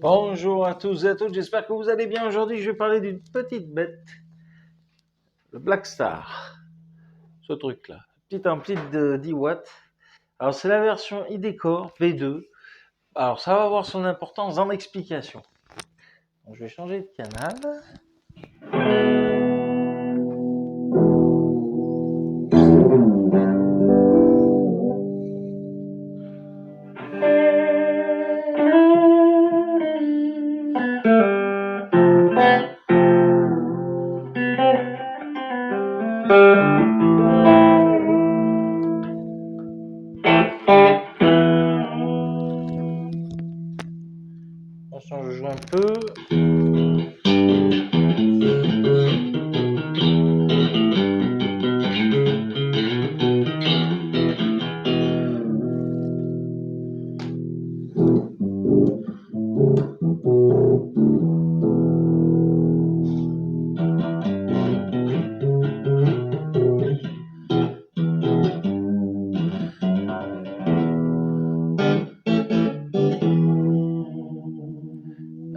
Bonjour à tous et à toutes, j'espère que vous allez bien. Aujourd'hui, je vais parler d'une petite bête, le Black Star. Ce truc-là, petit ampli de 10 watts. Alors, c'est la version iDecor V2. Alors, ça va avoir son importance dans l'explication. Donc, je vais changer de canal. Attention, je joue un peu.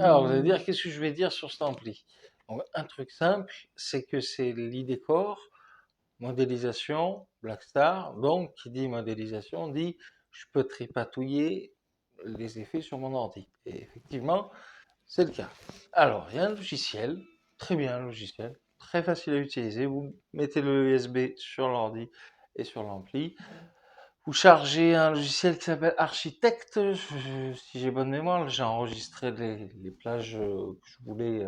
Alors, vous allez dire, qu'est-ce que je vais dire sur cet ampli? Donc, un truc simple, c'est que c'est l'iDecor, modélisation, Black Star. Donc, qui dit modélisation dit je peux tripatouiller les effets sur mon ordi. Et effectivement, c'est le cas. Alors, il y a un logiciel, très bien un logiciel, très facile à utiliser. Vous mettez le USB sur l'ordi et sur l'ampli. Vous chargez un logiciel qui s'appelle Architect. Si j'ai bonne mémoire, j'ai enregistré les plages que je voulais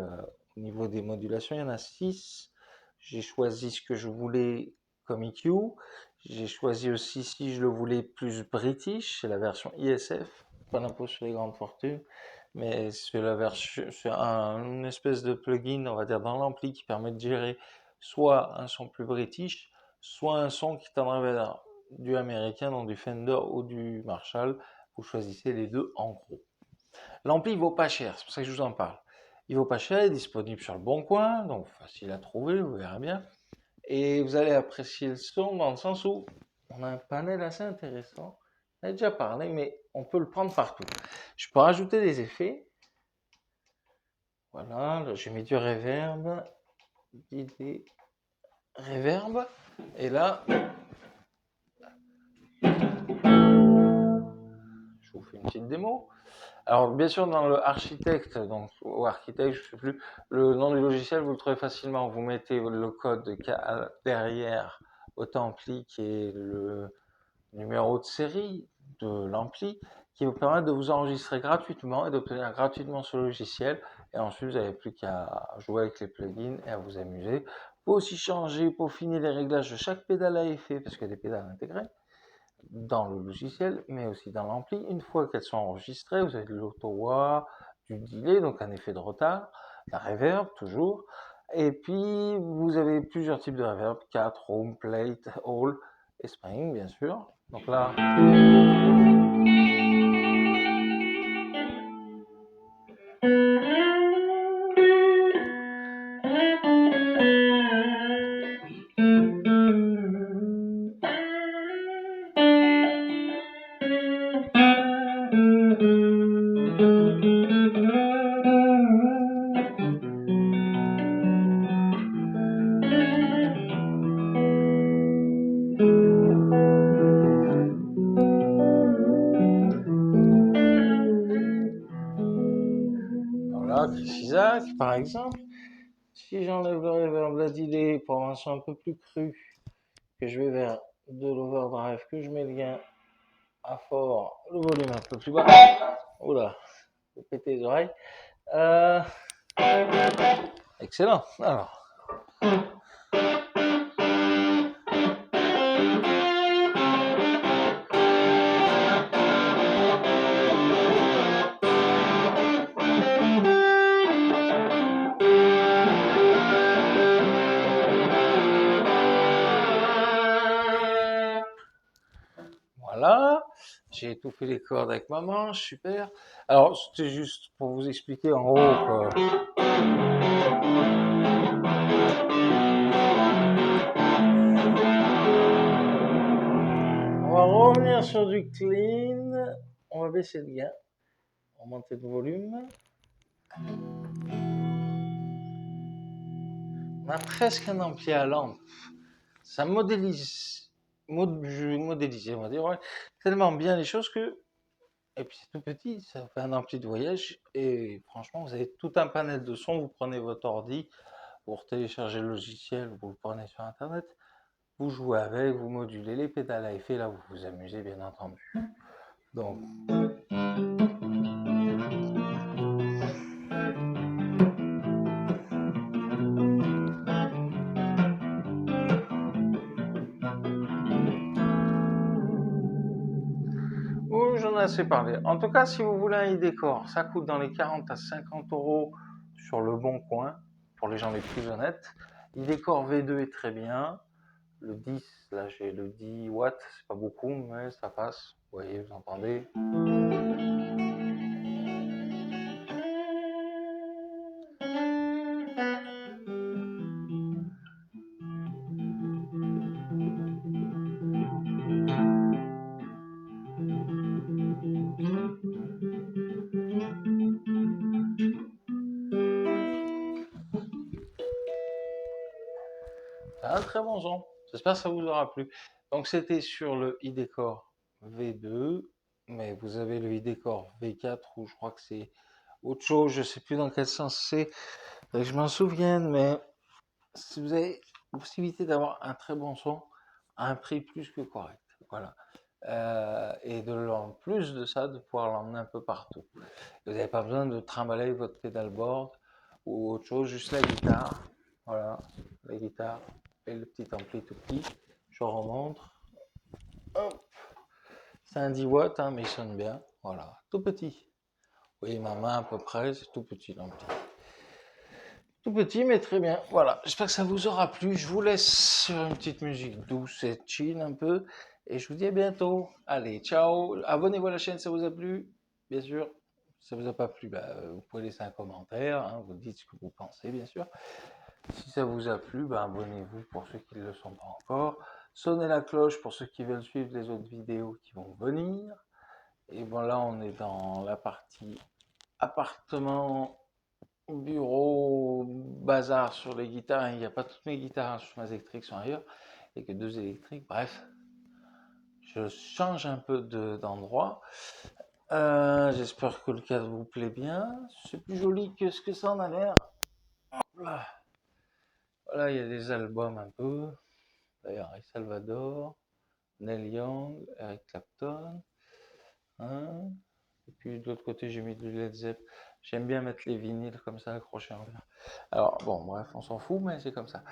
au niveau des modulations. Il y en a 6. J'ai choisi ce que je voulais comme EQ. J'ai choisi aussi si je le voulais plus British, c'est la version ISF, pas d'impôt sur les grandes fortunes, mais c'est la version, c'est une espèce de plugin, on va dire, dans l'ampli qui permet de gérer soit un son plus British, soit un son qui tendrait vers du américain, donc du Fender ou du Marshall. Vous choisissez les deux en gros. L'ampli vaut pas cher, c'est pour ça que je vous en parle. Il vaut pas cher, il est disponible sur le Bon Coin, donc facile à trouver, vous verrez bien. Et vous allez apprécier le son dans le sens où on a un panel assez intéressant. On a déjà parlé, mais on peut le prendre partout. Je peux rajouter des effets. Voilà, là, j'ai mis du reverb, des reverb. Et là, je vous fais une petite démo. Alors, bien sûr, dans le architecte, donc, ou architecte, je ne sais plus, le nom du logiciel, vous le trouvez facilement. Vous mettez le code derrière votre ampli, qui est le numéro de série de l'ampli, qui vous permet de vous enregistrer gratuitement et d'obtenir gratuitement ce logiciel. Et ensuite, vous n'avez plus qu'à jouer avec les plugins et à vous amuser. Vous pouvez aussi changer, peaufiner les réglages de chaque pédale à effet, parce qu'il y a des pédales intégrées dans le logiciel, mais aussi dans l'ampli. Une fois qu'elles sont enregistrées, vous avez de l'auto-wah, du delay, donc un effet de retard, la reverb toujours, et puis vous avez plusieurs types de reverb, 4, home, plate, hall et spring, bien sûr. Donc là, voilà, Chris Isaac, par exemple. Si j'enlève le reverb, la delay pour avoir un son un peu plus cru, que je vais vers de l'overdrive, que je mets le gain à fort, le volume un peu plus bas. Oula, vous pétez les oreilles. Euh, Excellent. Alors. Voilà, j'ai étouffé les cordes avec ma manche, super. Alors, c'était juste pour vous expliquer en haut que... On va revenir sur du clean, on va baisser le gain, on va monter le volume. On a presque un ampli à lampe. Ça modélise, on va dire, ouais, tellement bien les choses que... Et puis c'est tout petit, ça fait un ampli de voyage, et franchement, vous avez tout un panel de sons, vous prenez votre ordi, vous téléchargez le logiciel, vous le prenez sur Internet, vous jouez avec, vous modulez les pédales à effet, là vous vous amusez bien entendu. Donc... Oh, j'en ai assez parlé. En tout cas, si vous voulez un e-décor, ça coûte dans les 40 à 50 € sur le bon coin, pour les gens les plus honnêtes. E-décor V2 est très bien. Le 10, là j'ai le 10 watts, c'est pas beaucoup, mais ça passe. Vous voyez, vous entendez. C'est un très bon son. J'espère que ça vous aura plu. Donc c'était sur le e-décor V2, mais vous avez le e-décor V4 où je crois que c'est autre chose, je sais plus dans quel sens c'est. Faudrait que je m'en souvienne, mais si vous avez la possibilité d'avoir un très bon son à un prix plus que correct, voilà. Et en plus de ça, de pouvoir l'emmener un peu partout. Vous n'avez pas besoin de trimballer votre pedalboard ou autre chose, juste la guitare. Voilà, la guitare et le petit ampli tout petit. Je remontre. Hop. C'est un 10 watts, hein, mais il sonne bien. Voilà, tout petit. Vous voyez ma main à peu près, c'est tout petit l'ampli. Tout petit, mais très bien. Voilà, j'espère que ça vous aura plu. Je vous laisse sur une petite musique douce et chill un peu. Et je vous dis à bientôt. Allez, ciao. Abonnez-vous à la chaîne si ça vous a plu. Bien sûr. Si ça vous a pas plu, vous pouvez laisser un commentaire. Hein, vous dites ce que vous pensez, bien sûr. Si ça vous a plu, abonnez-vous pour ceux qui ne le sont pas encore. Sonnez la cloche pour ceux qui veulent suivre les autres vidéos qui vont venir. Et bon, là, on est dans la partie appartement, bureau, bazar sur les guitares. Il n'y a pas toutes mes guitares sur mes électriques sont ailleurs. Il n'y a que 2 électriques. Bref, je change un peu d'endroit. J'espère que le cadre vous plaît bien. C'est plus joli que ce que ça en a l'air. Voilà. Voilà, il y a des albums un peu. D'ailleurs, El Salvador, Neil Young, Eric Clapton. Hein. Et puis de l'autre côté, j'ai mis du Led Zepp. J'aime bien mettre les vinyles comme ça accrochés en l'air. Alors bon, bref, on s'en fout, mais c'est comme ça.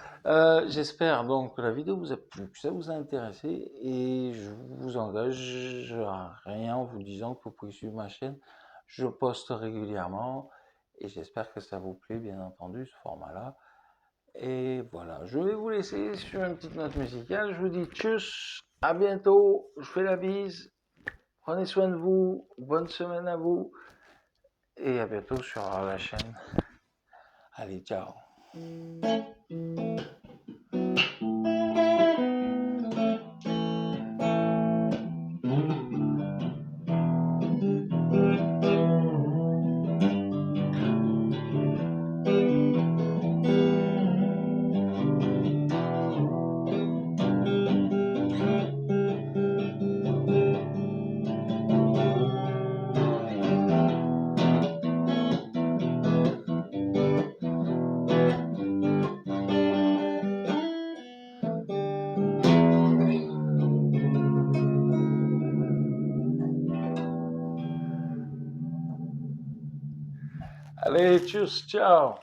J'espère donc que la vidéo vous a plu, que ça vous a intéressé, et je vous engage à rien en vous disant que vous pouvez suivre ma chaîne. Je poste régulièrement, et j'espère que ça vous plaît, bien entendu, ce format-là. Et voilà, je vais vous laisser sur une petite note musicale. Je vous dis tchuss, à bientôt, je fais la bise. Prenez soin de vous, bonne semaine à vous, et à bientôt sur la chaîne. Allez, ciao. Allez, tchuss, ciao.